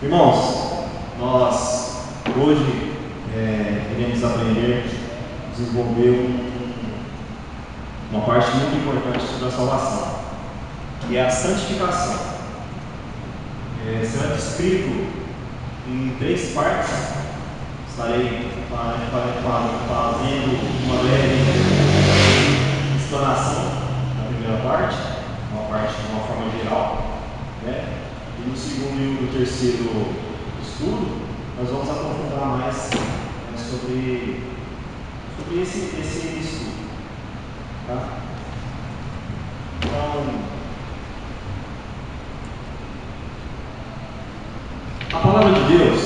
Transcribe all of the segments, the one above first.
Irmãos, nós hoje iremos aprender, desenvolver uma parte muito importante sobre a salvação, que é a santificação. Será descrito em 3 partes. Estarei fazendo uma breve explanação na primeira parte, de uma forma geral, né? E no segundo e no terceiro estudo, nós vamos aprofundar mais sobre esse estudo. Tá? Então, a palavra de Deus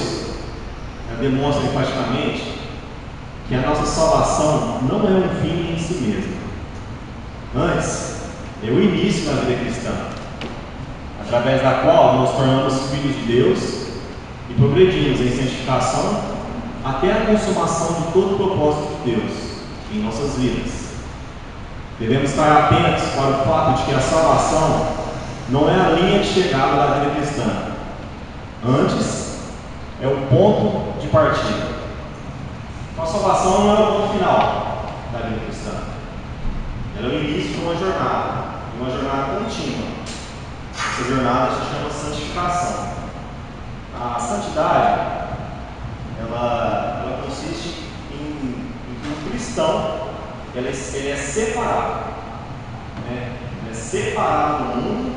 demonstra enfaticamente que a nossa salvação não é um fim em si mesmo. Antes, é o início da vida cristã, através da qual nos tornamos filhos de Deus e progredimos em santificação até a consumação de todo o propósito de Deus em nossas vidas. Devemos estar atentos para o fato de que a salvação não é a linha de chegada da vida cristã. Antes, é o ponto de partida. Então, a salvação não é o ponto final da vida cristã. Ela é o início de uma jornada contínua. Essa jornada se chama santificação. A santidade, ela consiste em que o cristão ele é separado, né? Ele é separado do mundo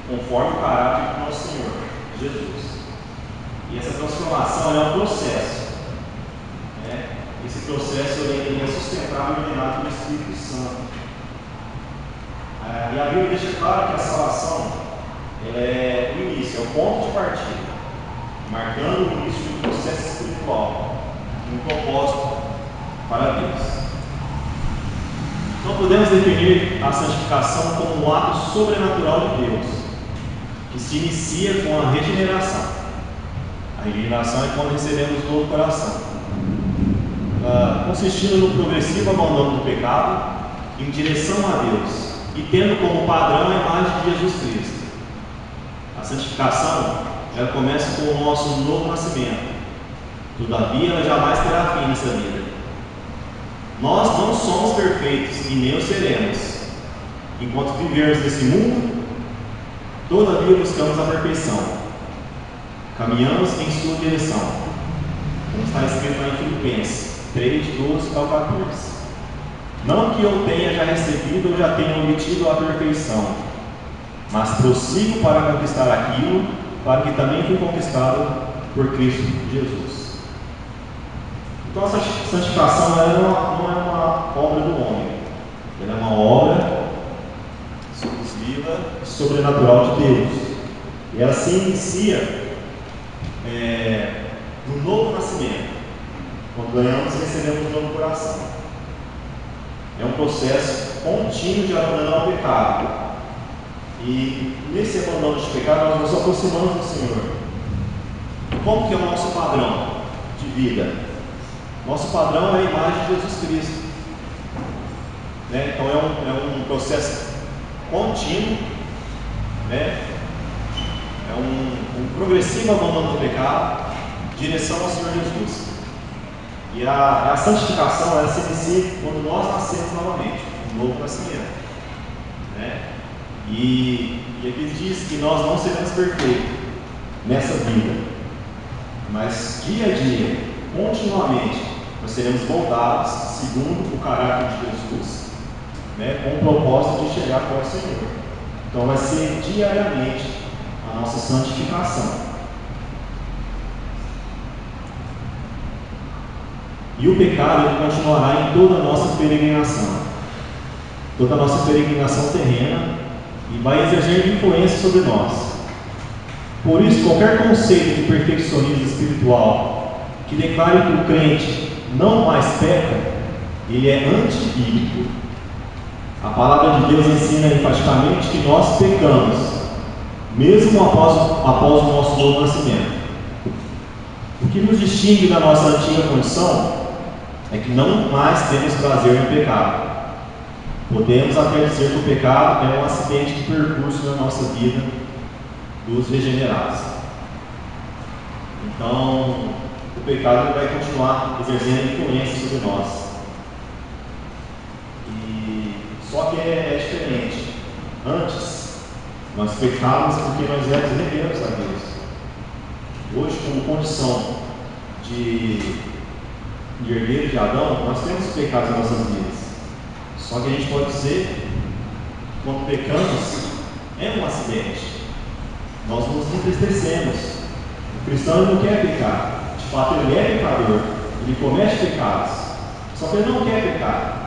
conforme o caráter do nosso Senhor Jesus. E essa transformação é um processo, né? Esse processo ele é sustentado e ordenado pelo Espírito Santo. E a Bíblia deixa claro que a salvação é o início, é o ponto de partida, marcando o início de um processo espiritual, de um propósito para Deus. Não podemos definir a santificação como um ato sobrenatural de Deus, que se inicia com a regeneração. A regeneração é quando recebemos novo coração, consistindo no progressivo abandono do pecado em direção a Deus e tendo como padrão a imagem de Jesus Cristo. A santificação ela começa com o nosso novo nascimento. Todavia, ela jamais terá fim nessa vida. Nós não somos perfeitos e nem o seremos. Enquanto vivermos nesse mundo, todavia buscamos a perfeição. Caminhamos em sua direção, como está escrito lá em Filipenses 3, 12 ao 14. Não que eu tenha já recebido ou já tenha obtido a perfeição, mas prossigo para conquistar aquilo, para que também fui conquistado por Cristo Jesus. Então, essa santificação não é uma obra do homem, ela é uma obra exclusiva e sobrenatural de Deus. E ela se inicia no novo nascimento, quando ganhamos e recebemos um novo coração. É um processo contínuo de abandonar o pecado. E nesse abandono de pecado nós nos aproximamos do Senhor. Como que é o nosso padrão de vida? Nosso padrão é a imagem de Jesus Cristo, né? Então é um processo contínuo, né? É um progressivo abandono do pecado em direção ao Senhor Jesus. E a santificação ela se inicia quando nós nascemos novamente, um novo nascimento, né? E aqui diz que nós não seremos perfeitos nessa vida, mas dia a dia, continuamente, nós seremos moldados segundo o caráter de Jesus, né? Com o propósito de chegar para o Senhor. Então vai ser diariamente a nossa santificação. E o pecado ele continuará em toda a nossa peregrinação. Toda a nossa peregrinação terrena e vai exercer influência sobre nós. Por isso, qualquer conceito de perfeccionismo espiritual que declare que o crente não mais peca, ele é antibíblico. A palavra de Deus ensina enfaticamente que nós pecamos, mesmo após o nosso novo nascimento. O que nos distingue da nossa antiga condição é que não mais temos prazer no pecado. Podemos até dizer que o pecado é um acidente de percurso na nossa vida dos regenerados. Então, o pecado vai continuar exercendo influência sobre nós. Só que é diferente. Antes, nós pecávamos porque nós éramos rebeldes a Deus. Hoje, como condição de herdeiro de Adão, nós temos pecados em nossas vidas. Só que a gente pode dizer que quando pecamos, é um acidente. Nós nos entristecemos. O cristão ele não quer pecar. De fato, ele é pecador. Ele comete pecados. Só que ele não quer pecar.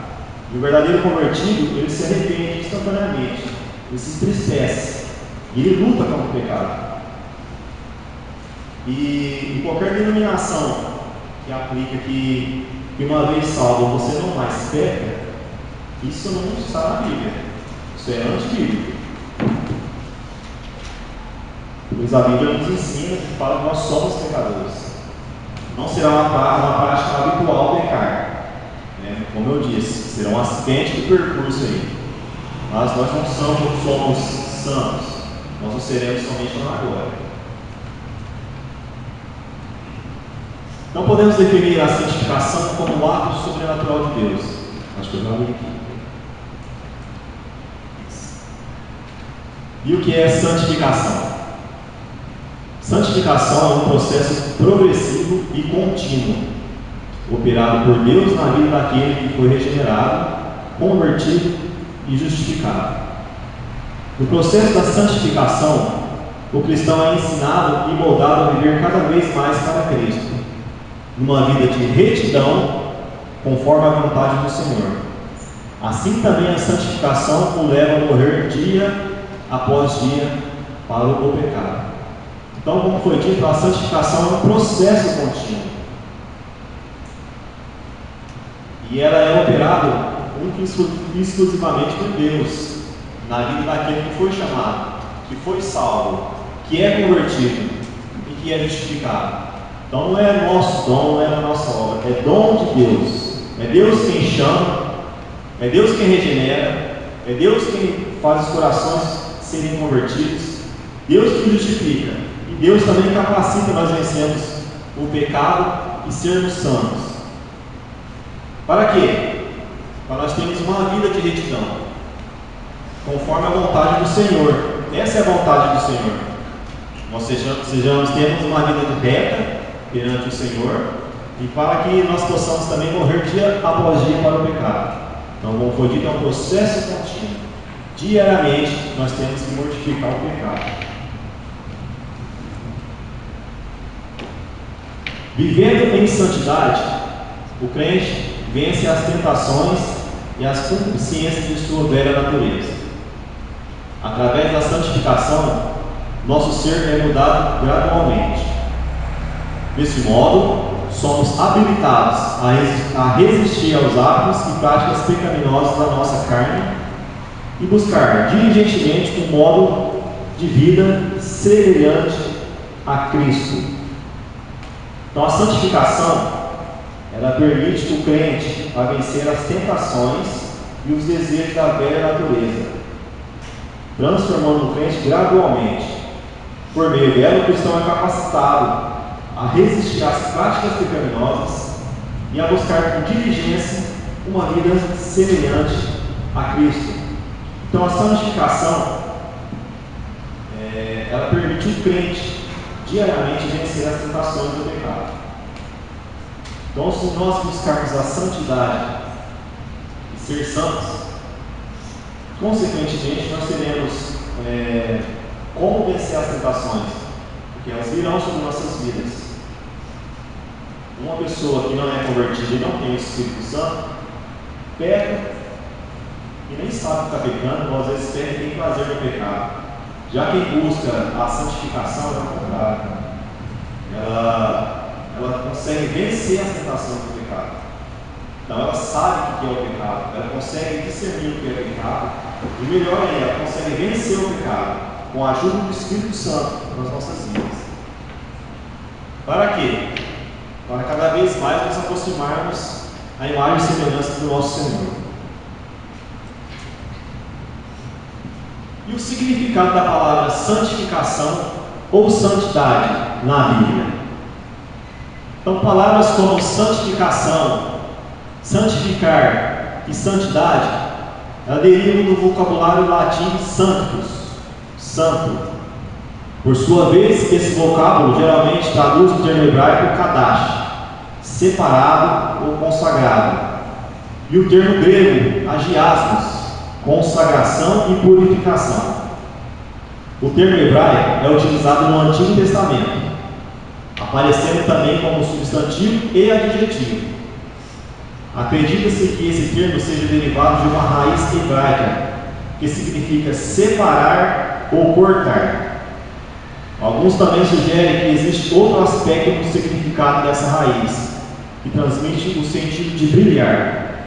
E o verdadeiro convertido, ele se arrepende instantaneamente. Ele se entristece. E ele luta contra o pecado. E em qualquer denominação que aplica que uma vez salvo você não mais peca, isso não está na Bíblia. Isso é antibíblico. Pois a Bíblia nos ensina que fala que nós somos pecadores. Não será uma prática habitual pecar. Como eu disse, será um acidente do percurso aí. Mas nós não somos santos. Nós o seremos somente na glória. Não podemos definir a santificação como um ato sobrenatural de Deus. Acho que eu já li aqui. E o que é santificação? Santificação é um processo progressivo e contínuo, operado por Deus na vida daquele que foi regenerado, convertido e justificado. No processo da santificação, o cristão é ensinado e moldado a viver cada vez mais para Cristo, numa vida de retidão, conforme a vontade do Senhor. Assim também a santificação o leva a morrer dia após dia para o pecado. Então, como foi dito, a santificação é um processo contínuo. E ela é operada exclusivamente por Deus, na vida daquele que foi chamado, que foi salvo, que é convertido e que é justificado. Então não é nosso dom, não é a nossa obra, é dom de Deus. É Deus quem chama, é Deus quem regenera, é Deus quem faz os corações serem convertidos, Deus que justifica, e Deus também capacita nós vencermos o pecado e sermos santos. Para quê? Para nós termos uma vida de retidão, conforme a vontade do Senhor. Essa é a vontade do Senhor. Nós temos uma vida reta perante o Senhor, e para que nós possamos também morrer dia após dia para o pecado. Então, como foi dito, é um processo contínuo. Diariamente nós temos que mortificar o pecado. Vivendo em santidade, o crente vence as tentações e as concupiscências de sua velha natureza. Através da santificação, nosso ser é mudado gradualmente. Desse modo, somos habilitados a resistir aos hábitos e práticas pecaminosas da nossa carne e buscar diligentemente um modo de vida semelhante a Cristo. Então, a santificação, ela permite que o crente a vencer as tentações e os desejos da velha natureza, transformando o crente gradualmente. Por meio dela, o cristão é capacitado a resistir às práticas pecaminosas e a buscar com diligência uma vida semelhante a Cristo. Então, a santificação, ela permite o crente diariamente vencer as tentações do pecado. Então, se nós buscarmos a santidade e ser santos, consequentemente nós teremos como vencer as tentações, porque elas virão sobre nossas vidas. Uma pessoa que não é convertida e não tem o Espírito Santo peca e nem sabe que está pecando, ou às vezes peca e tem prazer no pecado. Já quem busca a santificação é o contrário. Ela consegue vencer as tentações do pecado. Então ela sabe o que é o pecado, ela consegue discernir o que é o pecado, e melhor ainda, ela consegue vencer o pecado com a ajuda do Espírito Santo nas nossas vidas. Para quê? Para cada vez mais nos aproximarmos à imagem e semelhança do nosso Senhor. E o significado da palavra santificação ou santidade na Bíblia? Então, palavras como santificação, santificar e santidade, ela derivam do vocabulário latim sanctus, santo. Por sua vez, esse vocábulo geralmente traduz o termo hebraico kadash, separado ou consagrado, e o termo grego agiasmos, consagração e purificação. O termo hebraico é utilizado no Antigo Testamento, aparecendo também como substantivo e adjetivo. Acredita-se que esse termo seja derivado de uma raiz hebraica, que significa separar ou cortar. Alguns também sugerem que existe outro aspecto no significado dessa raiz, que transmite o sentido de brilhar.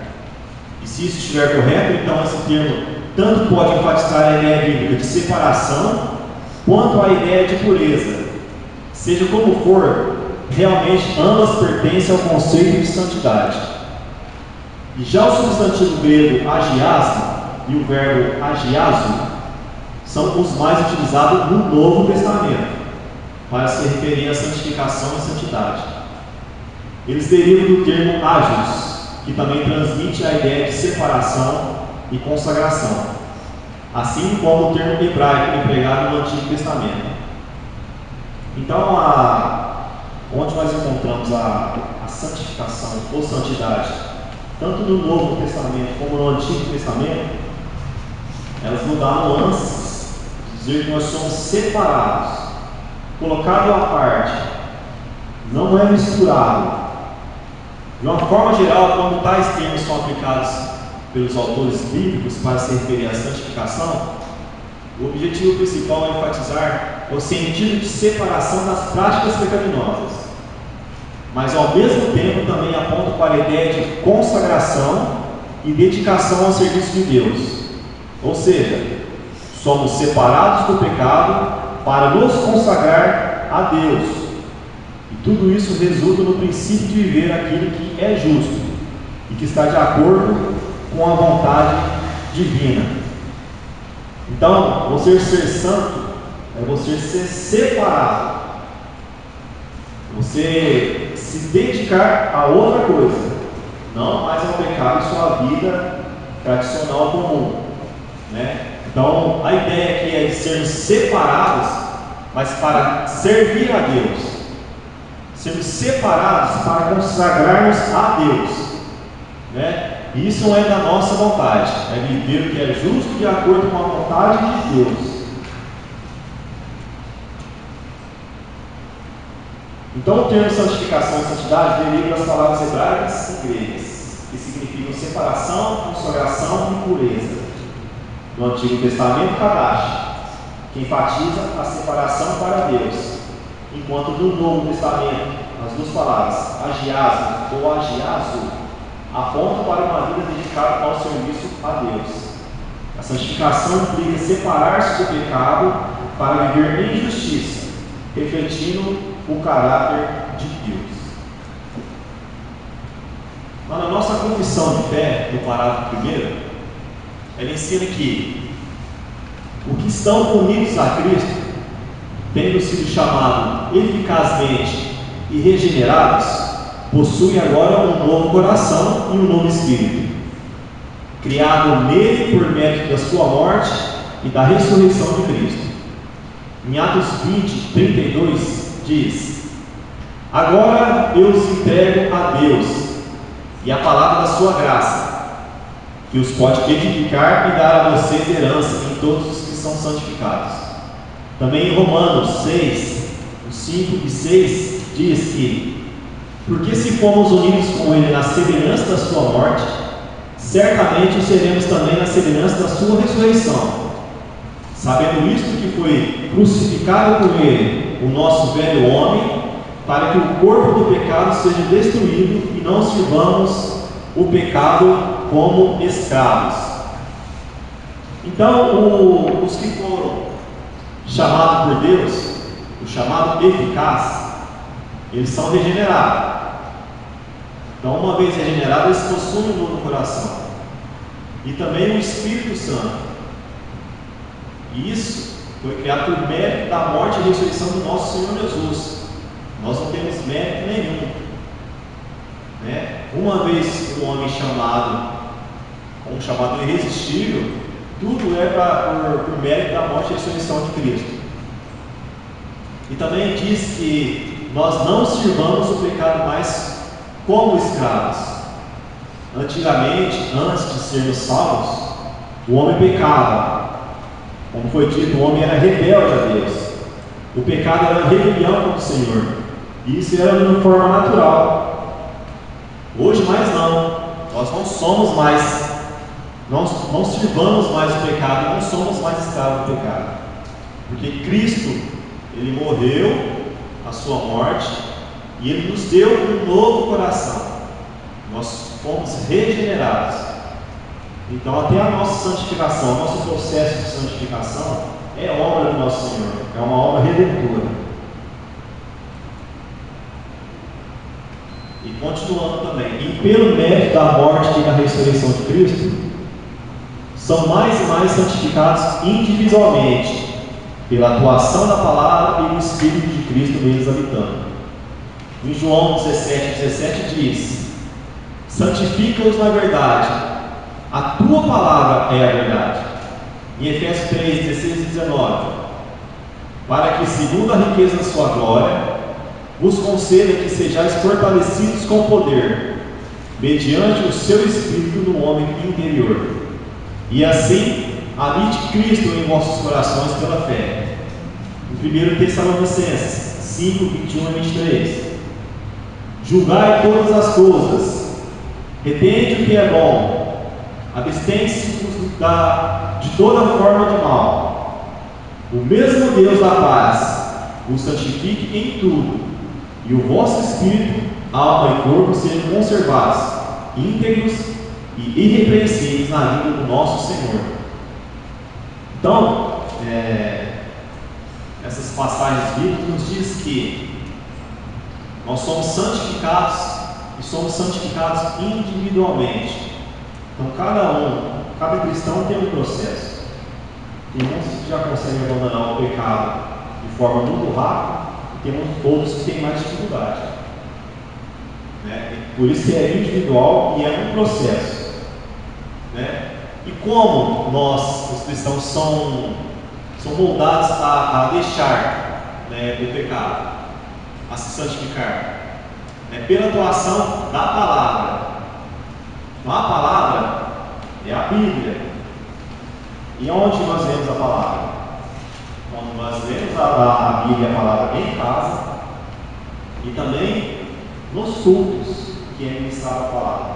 E se isso estiver correto, então esse termo tanto pode enfatizar a ideia bíblica de separação, quanto a ideia de pureza. Seja como for, realmente ambas pertencem ao conceito de santidade. E já o substantivo grego agiasmo e o verbo agiazo são os mais utilizados no Novo Testamento para se referir à santificação e santidade. Eles derivam do termo agios, que também transmite a ideia de separação e consagração, assim como o termo hebraico empregado no Antigo Testamento. Então, onde nós encontramos a santificação ou santidade, tanto no Novo Testamento como no Antigo Testamento, elas nos dão nuances, dizer que nós somos separados, colocado à parte, não é misturado. De uma forma geral, quando tais termos são aplicados pelos autores bíblicos para se referir à santificação, o objetivo principal é enfatizar o sentido de separação das práticas pecaminosas, mas ao mesmo tempo também aponta para a ideia de consagração e dedicação ao serviço de Deus. Ou seja, somos separados do pecado para nos consagrar a Deus. E tudo isso resulta no princípio de viver aquilo que é justo e que está de acordo com a vontade divina. Então, você ser santo é você ser separado, você se dedicar a outra coisa, não mais ao pecado em sua vida tradicional comum, né? Então, a ideia aqui é de sermos separados, mas para servir a Deus, sermos separados para consagrarmos a Deus, né? E isso não é da nossa vontade, é viver o que é justo de acordo com a vontade de Deus. Então, o termo santificação e santidade deriva das palavras hebraicas e gregas, que significam separação, consagração e pureza. No Antigo Testamento, kadash, que enfatiza a separação para Deus, enquanto no Novo Testamento, as duas palavras, agiasmo ou agiazo, apontam para uma vida dedicada ao serviço a Deus. A santificação implica separar-se do pecado para viver em justiça, refletindo o caráter de Deus. Mas na nossa confissão de fé, no parágrafo 1, ela ensina que os que estão unidos a Cristo, tendo sido chamados eficazmente e regenerados, possuem agora um novo coração e um novo espírito, criado nele por mérito da sua morte e da ressurreição de Cristo. Em Atos 20, 32, diz: agora eu os entrego a Deus e a palavra da sua graça, que os pode edificar e dar a vocês herança em todos os que são santificados. Também em Romanos 6, 5 e 6, diz que, porque se fomos unidos com ele na semelhança da sua morte, certamente o seremos também na semelhança da sua ressurreição. Sabendo isto, que foi crucificado com ele o nosso velho homem, para que o corpo do pecado seja destruído e não sirvamos o pecado como escravos. Então, os que foram chamados por Deus, o chamado eficaz, eles são regenerados. Então, uma vez regenerados, eles possuem um novo coração e também o Espírito Santo. E isso foi criado por mérito da morte e ressurreição do nosso Senhor Jesus. Nós não temos mérito nenhum uma vez um homem chamado, um chamado irresistível, tudo é por mérito da morte e ressurreição de Cristo. E também diz que nós não sirvamos o pecado mais como escravos. Antigamente, antes de sermos salvos, o homem pecava. Como foi dito, o homem era rebelde a Deus. O pecado era rebelião contra o Senhor. E isso era de uma forma natural. Hoje mais não. Nós não somos mais, não sirvamos mais o pecado, não somos mais escravos do pecado. Porque Cristo, Ele morreu a sua morte e Ele nos deu um novo coração. Nós fomos regenerados. Então até a nossa santificação, o nosso processo de santificação é obra do nosso Senhor, é uma obra redentora. E continuando também, e pelo mérito da morte e da ressurreição de Cristo, são mais e mais santificados individualmente, pela atuação da palavra e do Espírito de Cristo neles habitando. Em João 17 diz: santifica-os na verdade, a tua palavra é a verdade. Em Efésios 3, 16 e 19: para que, segundo a riqueza da sua glória, vos conceda que sejais fortalecidos com poder, mediante o seu Espírito no homem interior, e assim habite Cristo em vossos corações pela fé. Em 1 Tessalonicenses 5, 21 e 23: julgai todas as coisas, retende o que é bom, abstém-se de toda forma de mal. O mesmo Deus da paz vos santifique em tudo, e o vosso espírito, alma e corpo sejam conservados, íntegros e irrepreensíveis na vinda do nosso Senhor. Então, essas passagens bíblicas nos diz que nós somos santificados e somos santificados individualmente. Então cada cristão tem um processo. Tem uns que já conseguem abandonar o pecado de forma muito rápida, e tem outros que têm mais dificuldade. Por isso que é individual e é um processo. E como nós, os cristãos, são moldados a deixar o pecado, a se santificar? Pela atuação da palavra. Então, a palavra é a Bíblia. E onde nós lemos a palavra? Quando nós lemos a Bíblia, a palavra em casa, e também nos cultos que é ministrada a palavra.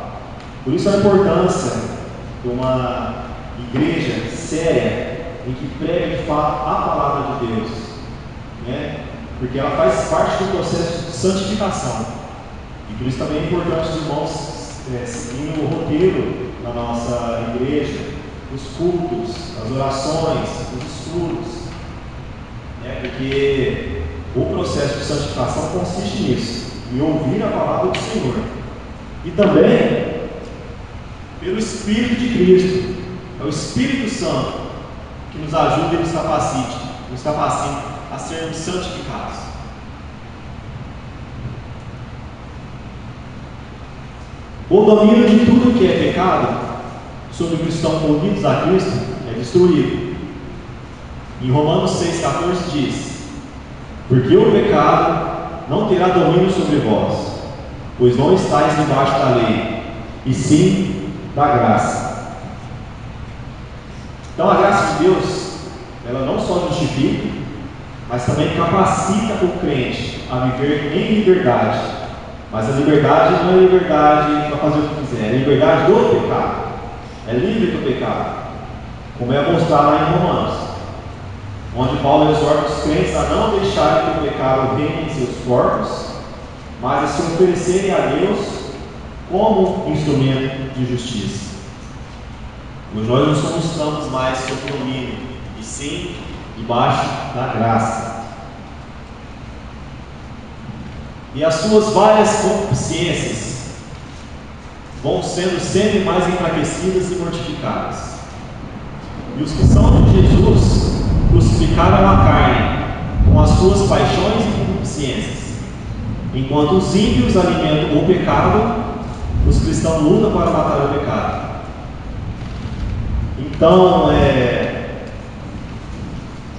Por isso a importância de uma igreja séria em que prega de fato a palavra de Deus, porque ela faz parte do processo de santificação. E por isso também é importante os irmãos seguindo o roteiro da nossa igreja, os cultos, as orações, os estudos, porque o processo de santificação consiste nisso, em ouvir a palavra do Senhor, e também pelo Espírito de Cristo. É o Espírito Santo que nos ajuda e nos capacita a sermos santificados. O domínio de tudo que é pecado sobre os que estão unidos a Cristo é destruído. Em Romanos 6,14 diz: porque o pecado não terá domínio sobre vós, pois não estáis debaixo da lei, e sim da graça. Então a graça de Deus, ela não só justifica, mas também capacita o crente a viver em liberdade. Mas a liberdade não é liberdade para fazer o que quiser, é liberdade do pecado. É livre do pecado, como é mostrado lá em Romanos, onde Paulo exorta os crentes a não deixarem que o pecado reine em seus corpos, mas a se oferecerem a Deus como instrumento de justiça. Hoje nós não somos mais sob domínio, e sim debaixo da graça. E as suas várias concupiscências vão sendo sempre mais enfraquecidas e mortificadas. E os que são de Jesus crucificaram a carne com as suas paixões e concupiscências, enquanto os ímpios alimentam o pecado os cristãos lutam para matar o pecado. Então,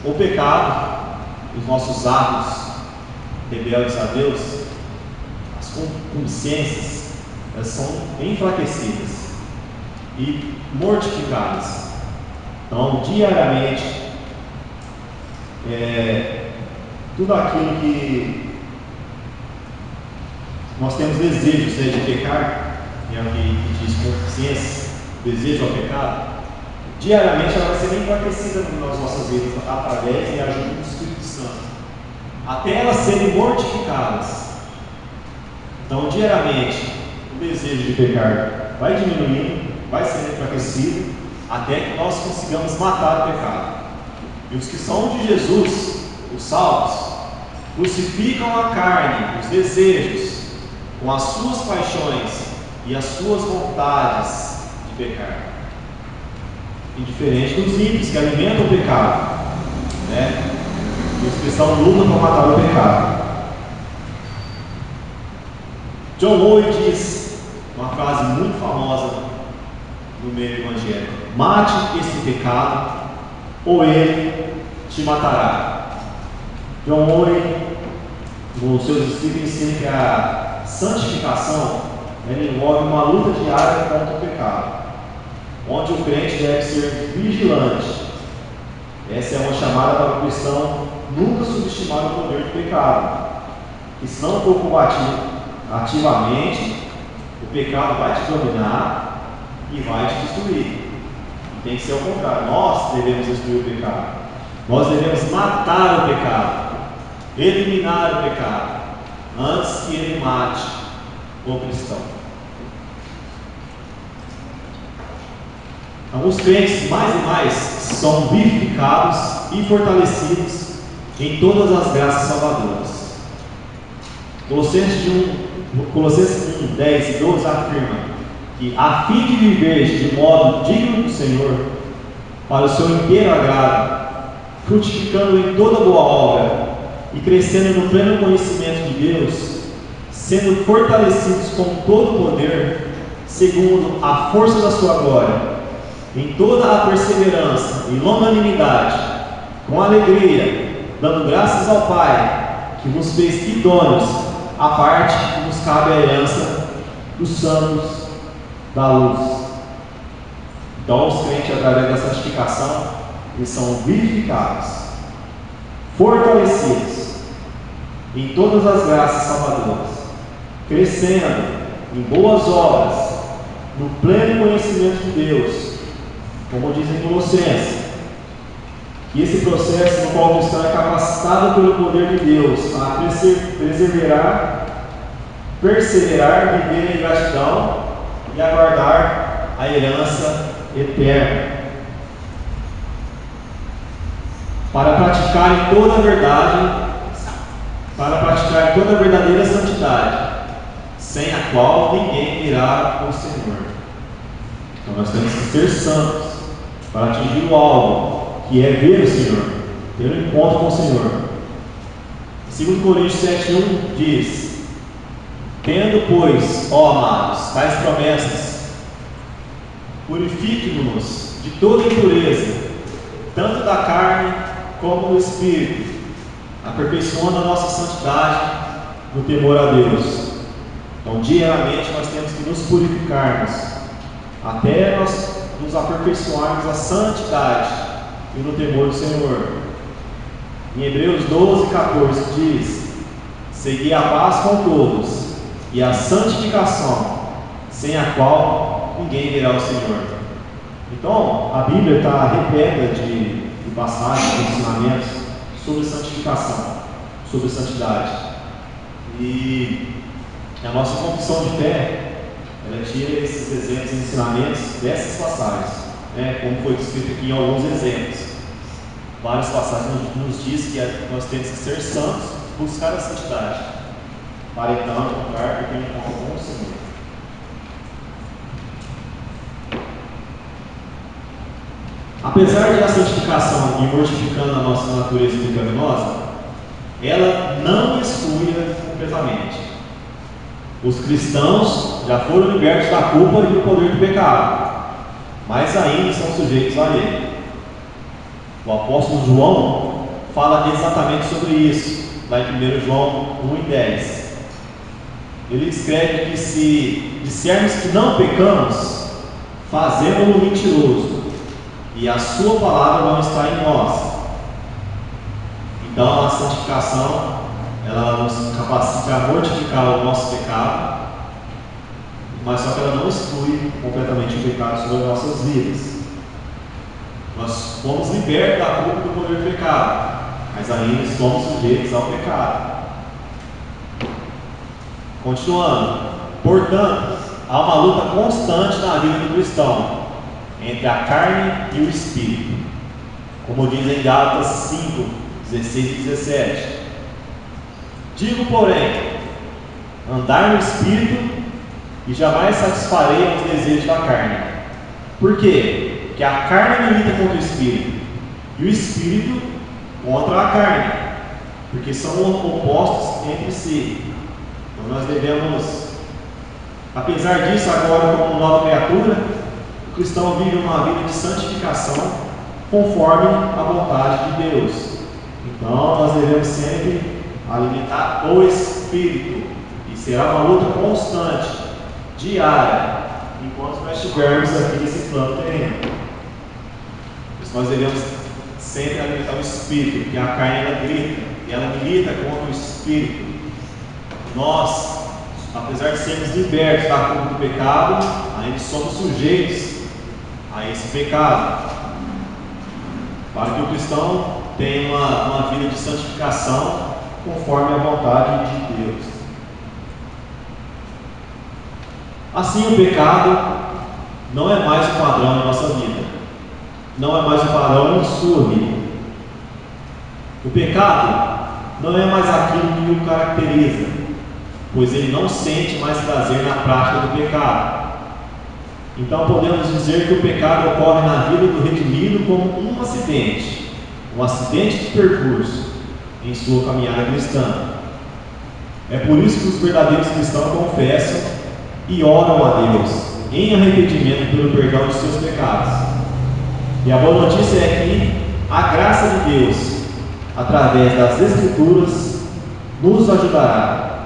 o pecado, os nossos atos rebeldes a Deus, as concupiscências, elas são enfraquecidas e mortificadas. Então, diariamente, tudo aquilo que nós temos desejos de pecar, é o que diz concupiscência, desejo ao pecado, diariamente ela vai ser enfraquecida nas nossas vidas através e ajuda do Espírito Santo, até elas serem mortificadas. Então, diariamente, o desejo de pecar vai diminuindo, vai sendo enfraquecido, até que nós consigamos matar o pecado. E os que são de Jesus, os salvos, crucificam a carne, os desejos, com as suas paixões e as suas vontades de pecar. Indiferente dos ímpios que alimentam o pecado, E os cristãos lutam para matar o pecado. John Owen diz uma frase muito famosa no meio evangélico: mate esse pecado, ou ele te matará. John Owen, nos seus escritos, ensina que a santificação envolve uma luta diária contra o pecado, onde o crente deve ser vigilante. Essa é uma chamada para o cristão nunca subestimar o poder do pecado, que se não for combatido ativamente, o pecado vai te dominar e vai te destruir. E tem que ser ao contrário, nós devemos destruir o pecado, nós devemos matar o pecado, eliminar o pecado, antes que ele mate o cristão. Alguns crentes mais e mais são vivificados e fortalecidos em todas as graças salvadoras. Colossenses 1, 10 e 12 afirma que, a fim de viver de modo digno do Senhor, para o seu inteiro agrado, frutificando em toda boa obra e crescendo no pleno conhecimento de Deus, sendo fortalecidos com todo o poder, segundo a força da sua glória, em toda a perseverança e longanimidade, com alegria, dando graças ao Pai, que vos fez idôneos à parte que vos cabe a herança dos santos da luz. Então, os crentes, através da santificação, eles são vivificados, fortalecidos em todas as graças salvadoras, crescendo em boas obras, no pleno conhecimento de Deus, como diz em Colossenses, que esse processo no qual o cristão é capacitado pelo poder de Deus a perseverar, viver em gratidão e aguardar a herança eterna, para praticar toda a verdade, para praticar toda a verdadeira santidade, sem a qual ninguém virá ao Senhor. Então nós temos que ser santos para atingir o alvo, que é ver o Senhor, ter um encontro com o Senhor. 2 Coríntios 7:1 diz: tendo, pois, ó amados, tais promessas, purifique-nos de toda impureza, tanto da carne como do espírito, aperfeiçoando a nossa santidade no temor a Deus. Então, diariamente nós temos que nos purificarmos, até nós nos aperfeiçoarmos a santidade e no temor do Senhor. Em Hebreus 12:14 diz: segui a paz com todos e a santificação, sem a qual ninguém verá o Senhor. Então, a Bíblia está repleta de passagens, de ensinamentos sobre santificação, sobre santidade. E a nossa confissão de fé, ela tira esses exemplos e ensinamentos dessas passagens, como foi descrito aqui em alguns exemplos. Várias passagens nos diz que nós temos que ser santos, buscar a santidade, para então encontrar porque encontro com o Senhor. Apesar de a santificação ir mortificando a nossa natureza pecaminosa, ela não exclui completamente. Os cristãos já foram libertos da culpa e do poder do pecado, mas ainda são sujeitos a ele. O apóstolo João fala exatamente sobre isso, lá em 1 João 1:10. Ele escreve que se dissermos que não pecamos, fazemos-o mentiroso, e a sua palavra não está em nós. Então a santificação, ela nos capacita a mortificar o nosso pecado, mas só que ela não exclui completamente o pecado sobre as nossas vidas. Nós fomos libertos da culpa e do poder do pecado, mas ainda estamos sujeitos ao pecado. Continuando, portanto, há uma luta constante na vida do cristão entre a carne e o espírito, como diz em Gálatas 5:16 e 17. Digo, porém, andar no espírito e jamais satisfarei os desejos da carne. Por quê? Porque a carne milita contra o espírito e o espírito contra a carne, porque são opostos entre si. Então nós devemos, apesar disso, agora como nova criatura, o cristão vive uma vida de santificação conforme a vontade de Deus. Então nós devemos sempre alimentar o espírito, e será uma luta constante, diária, enquanto nós estivermos aqui nesse plano terreno. Por isso nós devemos sempre alimentar o espírito, porque a carne ela grita, e ela milita contra o espírito. Nós, apesar de sermos libertos da culpa do pecado, ainda somos sujeitos a esse pecado. Para que o cristão tenha uma vida de santificação conforme a vontade de Deus. Assim, o pecado não é mais o padrão em nossa vida, não é mais o padrão em sua vida. O pecado não é mais aquilo que o caracteriza, pois ele não sente mais prazer na prática do pecado. Então podemos dizer que o pecado ocorre na vida do redimido como um acidente de percurso em sua caminhada cristã. É por isso que os verdadeiros cristãos confessam e oram a Deus em arrependimento pelo perdão de seus pecados. E a boa notícia é que a graça de Deus, através das Escrituras, nos ajudará.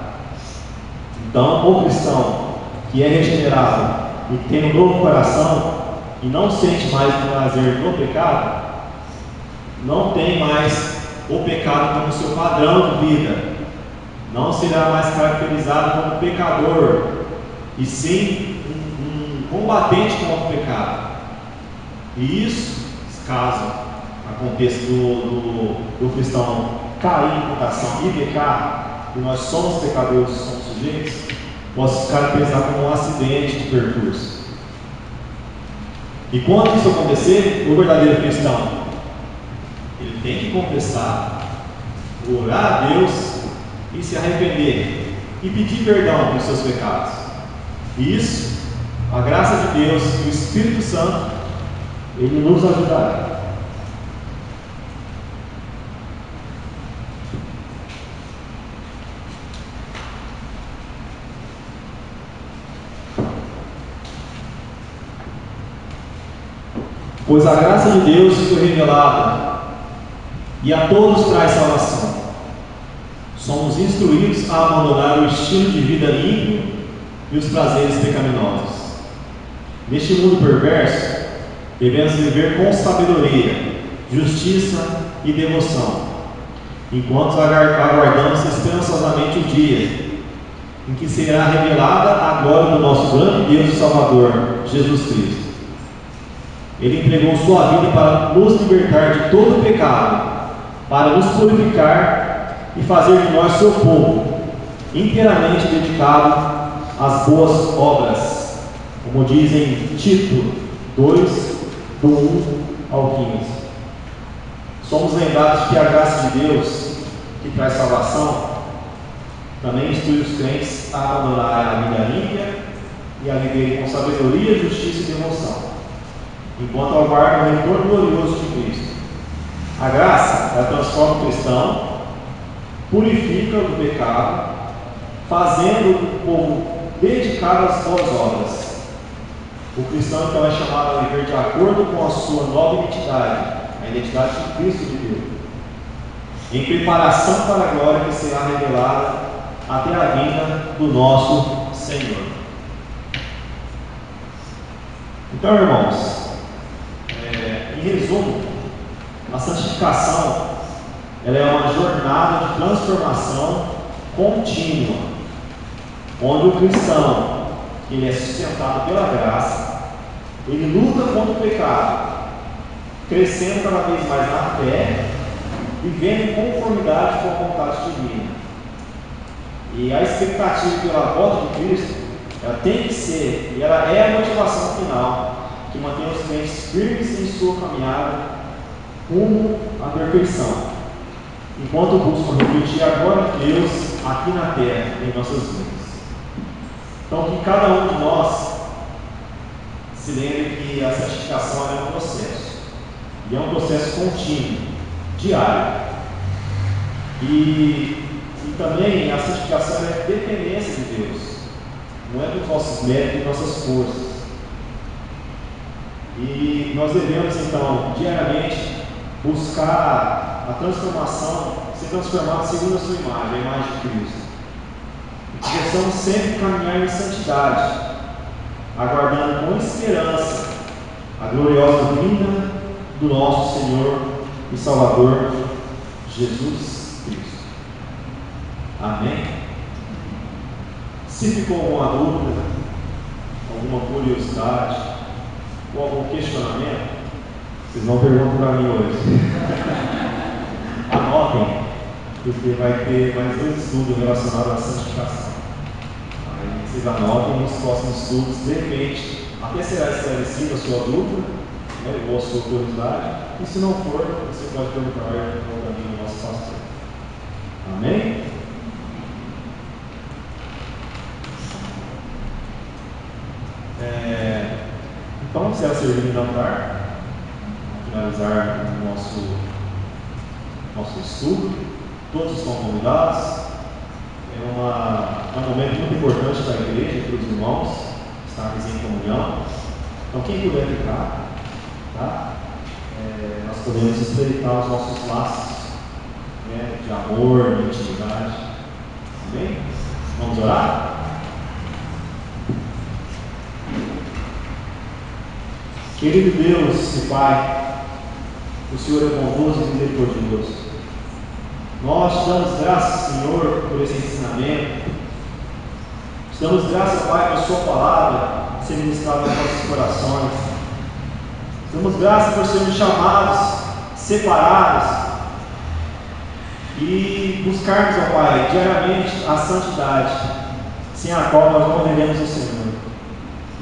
Então, o cristão que é regenerado e tem um novo coração e não sente mais o prazer do pecado, não tem mais o pecado como seu padrão de vida, não será mais caracterizado como pecador, e sim um combatente contra o pecado. E isso, caso aconteça do cristão cair em tentação e pecar, e nós somos pecadores, somos sujeitos, pode se caracterizar como um acidente de percurso. E quando isso acontecer, o verdadeiro cristão, ele tem que confessar, orar a Deus e se arrepender e pedir perdão pelos seus pecados. E isso, a graça de Deus e o Espírito Santo, ele nos ajudará. Pois a graça de Deus foi revelada e a todos traz salvação. Somos instruídos a abandonar o estilo de vida ímpio e os prazeres pecaminosos. Neste mundo perverso, devemos viver com sabedoria, justiça e devoção, enquanto aguardamos esperançosamente o dia em que será revelada a glória do nosso grande Deus e Salvador, Jesus Cristo. Ele entregou sua vida para nos libertar de todo o pecado, para nos purificar e fazer de nós seu povo, inteiramente dedicado às boas obras, como diz em Tito 2, do 1 ao 15. Somos lembrados que a graça de Deus, que traz salvação, também instrui os crentes a abandonar a vida ímpia e a viver com sabedoria, justiça e devoção, enquanto aguardam o retorno glorioso de Cristo. A graça, ela transforma o cristão, purifica do pecado, fazendo o povo dedicado às boas obras. O cristão então é chamado a viver de acordo com a sua nova identidade, a identidade de Cristo de Deus, em preparação para a glória que será revelada até a vinda do nosso Senhor. Então, irmãos, em resumo, a santificação ela é uma jornada de transformação contínua, onde o cristão, ele é sustentado pela graça, ele luta contra o pecado, crescendo cada vez mais na fé, vivendo em conformidade com a vontade divina. E a expectativa pela volta de Cristo, ela tem que ser, e ela é a motivação final, que mantém os crentes firmes em sua caminhada rumo à perfeição, enquanto buscam refletir a glória de Deus aqui na terra, em nossas vidas. Então, que cada um de nós se lembre que a santificação é um processo, e é um processo contínuo, diário. E também a santificação é dependência de Deus, não é dos nossos méritos e nossas forças. E nós devemos então diariamente buscar a transformação, ser transformado segundo a sua imagem, a imagem de Cristo. E precisamos sempre caminhar em santidade, aguardando com esperança a gloriosa vinda do nosso Senhor e Salvador Jesus Cristo. Amém? Se ficou alguma dúvida, alguma curiosidade ou algum questionamento, vocês não perguntam para mim hoje. Anotem, porque vai ter mais 2 estudos relacionados à santificação. Aí vocês anotem nos próximos estudos, de repente, até será esclarecida a sua dúvida, né, ou a sua curiosidade, e se não for, você pode perguntar para mim, o nosso pastor. Amém? Então, vamos servir servindo no altar, finalizar o nosso estudo. Todos estão convidados. É um momento muito importante para a igreja, para os irmãos, estarmos em comunhão. Então, quem puder ficar, tá? Nós podemos estreitar os nossos laços, né, de amor, de intimidade. Amém? Vamos orar? Querido Deus e Pai, o Senhor é bondoso e misericordioso. Nós te damos graças, Senhor, por esse ensinamento. Te damos graças, Pai, por Sua palavra ser ministrada nos nossos corações. Te damos graças por sermos chamados, separados e buscarmos, ó Pai, diariamente a santidade, sem a qual nós não veremos o Senhor.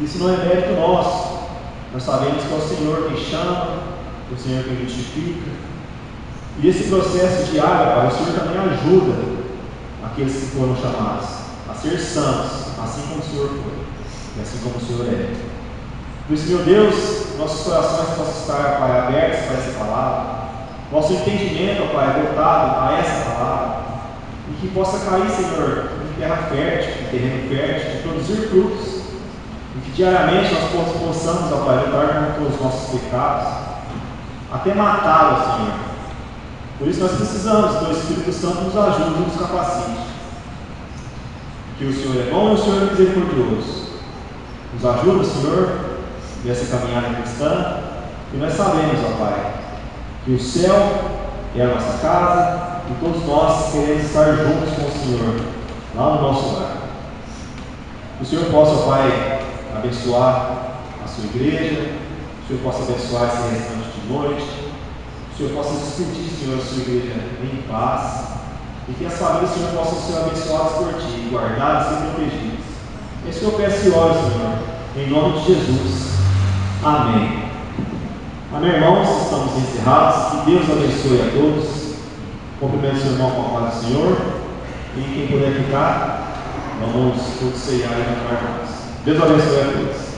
Isso não é mérito nosso. Nós sabemos que é o Senhor quem chama, o Senhor quem justifica. E esse processo diário, Pai, o Senhor também ajuda aqueles que foram chamados a ser santos, assim como o Senhor foi, e assim como o Senhor é. Por isso, meu Deus, nossos corações possam estar, Pai, abertos para essa palavra, nosso entendimento, Pai, voltado a essa palavra, e que possa cair, Senhor, em terra fértil, em terreno fértil, de produzir frutos. E que diariamente nós possamos, ó Pai, lutar contra os nossos pecados, até matá-los, Senhor. Por isso nós precisamos que o Espírito Santo nos ajude e nos capacite. Que o Senhor é bom e o Senhor é misericordioso. Nos ajuda, Senhor, nessa caminhada cristã. E nós sabemos, ó Pai, que o céu é a nossa casa e todos nós queremos estar juntos com o Senhor, lá no nosso lar. Que o Senhor possa, ó Pai, abençoar a sua igreja, o Senhor possa abençoar esse restante de noite, o Senhor possa despedir, Senhor, a sua igreja em paz, e que as famílias, Senhor, possam ser abençoadas por Ti, guardadas e protegidas. É isso que eu peço e oro, Senhor, em nome de Jesus. Amém. Amém, irmãos, estamos encerrados. Que Deus abençoe a todos. Cumprimento o seu irmão com a paz do Senhor, e quem puder ficar, vamos todos ceiar e cantar. Deus abençoe a todos.